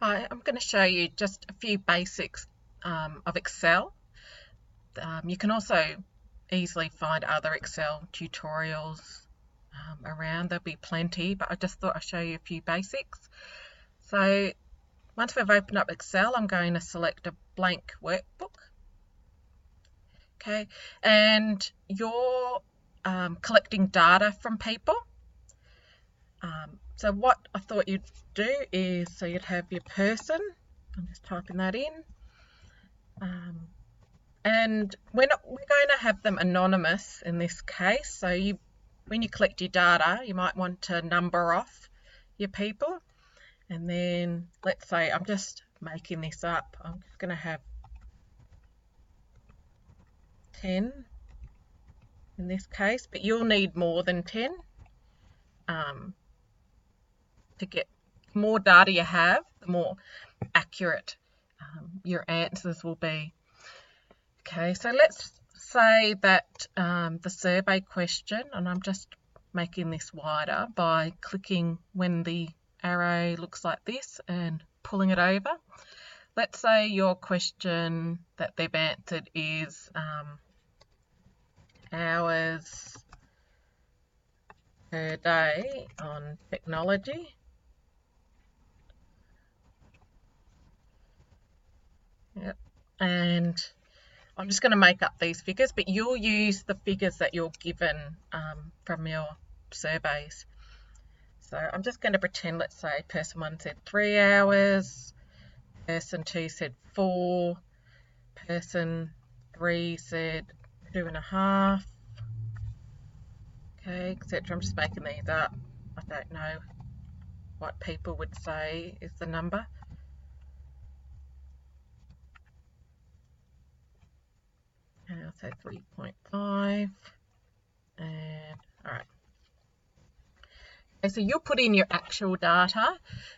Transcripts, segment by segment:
Hi, I'm going to show you just a few basics of Excel. You can also easily find other Excel tutorials around. There'll be plenty, but I just thought I'd show you a few basics. So once we've opened up Excel, I'm going to select a blank workbook. Okay, and you're collecting data from people. So what I thought you'd do is, so you'd have your person. I'm just typing that in. And we're going to have them anonymous in this case. So when you collect your data, you might want to number off your people. And then let's say, I'm just making this up, I'm just going to have 10 in this case, but you'll need more than 10 to get more data you have, the more accurate your answers will be. Okay, so let's say that the survey question, and I'm just making this wider by clicking when the arrow looks like this and pulling it over. Let's say your question that they've answered is hours per day on technology. Yep. And I'm just going to make up these figures, but you'll use the figures that you're given from your surveys. So I'm just going to pretend, let's say person 1 said 3 hours, person 2 said 4, person 3 said 2.5, okay, etc. I'm just making these up. I don't know what people would say is the number. And I'll say 3.5, and all right. Okay, so you'll put in your actual data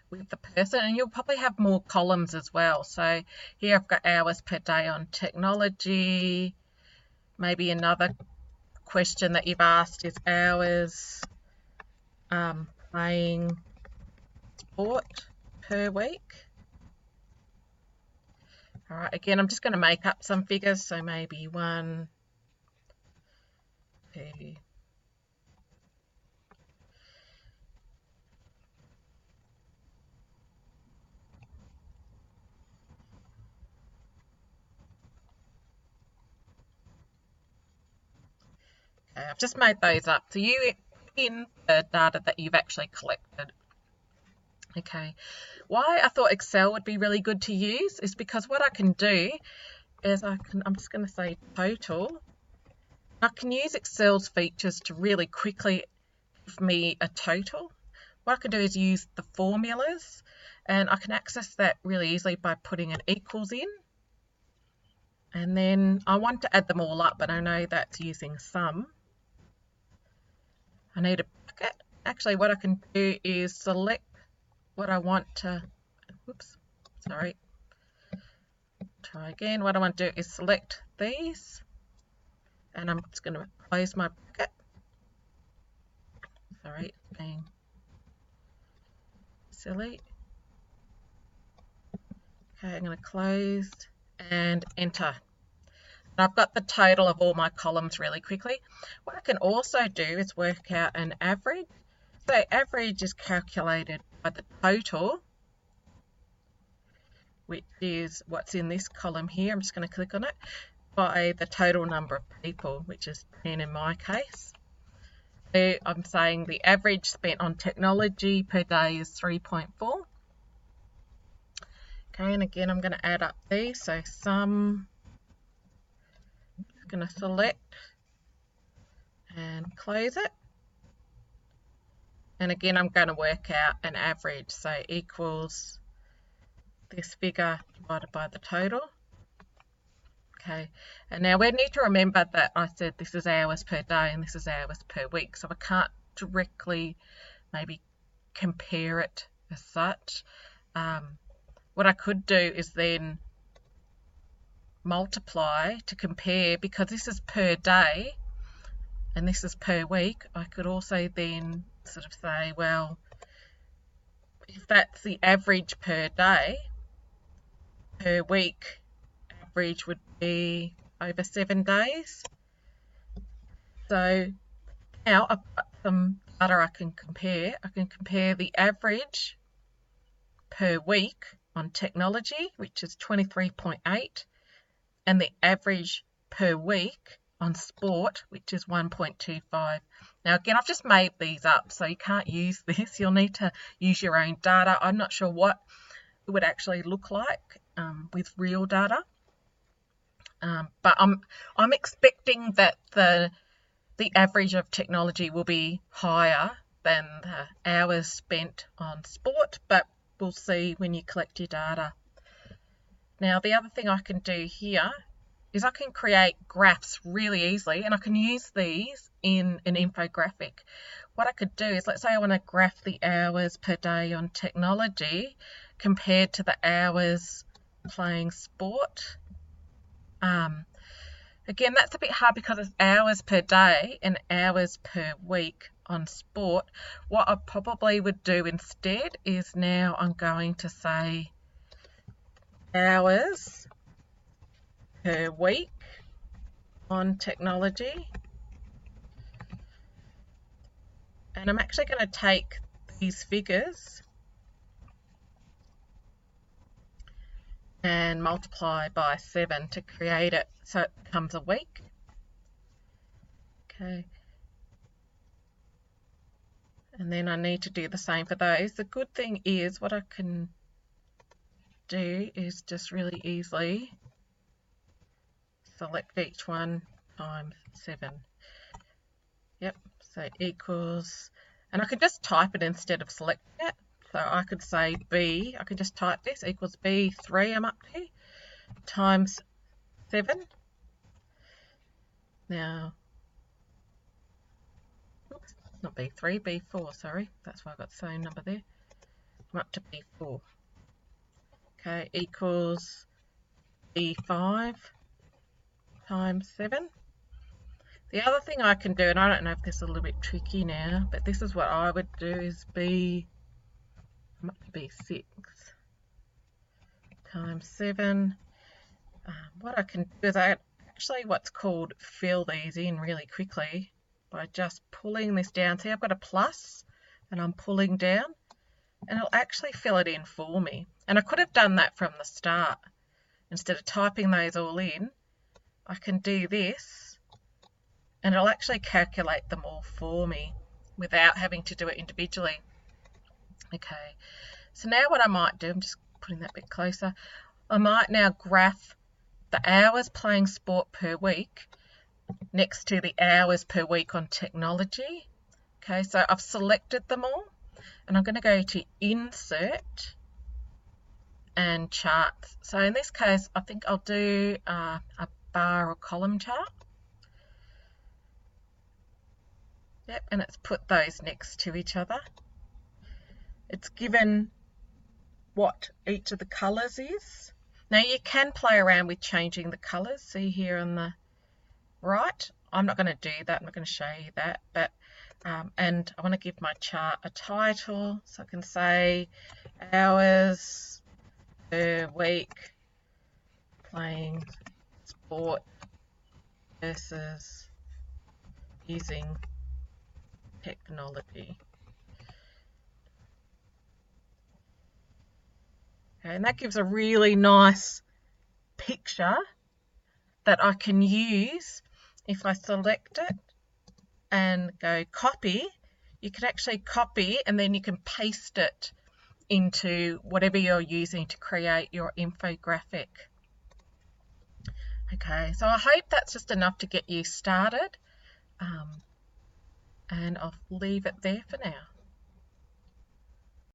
with the person, and you'll probably have more columns as well. So here I've got hours per day on technology. Maybe another question that you've asked is hours playing sport per week. All right, again, I'm just going to make up some figures, so maybe 1, 2, okay, I've just made those up. So you put in the data that you've actually collected. Okay, why I thought Excel would be really good to use is because what I can do is I'm just going to say total. I can use Excel's features to really quickly give me a total. What I can do is use the formulas, and I can access that really easily by putting an equals in. And then I want to add them all up, but I know that's using sum. I need a bucket. Actually, what I can do is select what I want to, try again. What I want to do is select these, and I'm just going to close my bucket. Sorry, it's being silly. Okay, I'm going to close and enter. And I've got the total of all my columns really quickly. What I can also do is work out an average. So average is calculated by the total, which is what's in this column here. I'm just going to click on it, by the total number of people, which is 10 in my case. So I'm saying the average spent on technology per day is 3.4. Okay, and again, I'm going to add up these. So sum, I'm going to select and close it. And again, I'm going to work out an average. So equals this figure divided by the total. Okay, and now we need to remember that I said this is hours per day and this is hours per week, so I can't directly maybe compare it as such. What I could do is then multiply to compare, because this is per day and this is per week. I could also then sort of say, well, if that's the average per day, per week, average would be over 7 days. So now I've got some data I can compare. I can compare the average per week on technology, which is 23.8, and the average per week on sport, which is 1.25. Now again, I've just made these up, so you can't use this. You'll need to use your own data. I'm not sure what it would actually look like with real data, but I'm expecting that the average of technology will be higher than the hours spent on sport, but we'll see when you collect your data. Now the other thing I can do here is I can create graphs really easily, and I can use these in an infographic. What I could do is, let's say I want to graph the hours per day on technology compared to the hours playing sport. Again, that's a bit hard because it's hours per day and hours per week on sport. What I probably would do instead is, now I'm going to say hours per week on technology, and I'm actually going to take these figures and multiply by 7 to create it so it becomes a week. Okay, and then I need to do the same for those. The good thing is, what I can do is just really easily select each one times 7. Yep, so equals, and I could just type it instead of selecting it. So I could say B, I could just type this, equals B3 I'm up to, times 7. Now, oops, not B3, B4, sorry. That's why I got the same number there. I'm up to B4. Okay, equals B5 times 7. The other thing I can do, and I don't know if this is a little bit tricky now, but this is what I would do, is I'm up to B6 times 7. What I can do is I actually what's called fill these in really quickly by just pulling this down. See, I've got a plus and I'm pulling down, and it'll actually fill it in for me. And I could have done that from the start. Instead of typing those all in, I can do this, and it'll actually calculate them all for me without having to do it individually. Okay, so now what I might do, I'm just putting that bit closer, I might now graph the hours playing sport per week next to the hours per week on technology. Okay, so I've selected them all, and I'm going to go to Insert and Charts. So in this case, I think I'll do a bar or column chart. Yep, and it's put those next to each other. It's given what each of the colours is. Now you can play around with changing the colours. See here on the right, I'm not going to do that, I'm not going to show you that, but and I want to give my chart a title, so I can say hours per week playing sport versus using technology. Okay, and that gives a really nice picture that I can use. If I select it and go copy, you can actually copy and then you can paste it into whatever you're using to create your infographic. Okay, so I hope that's just enough to get you started, and I'll leave it there for now.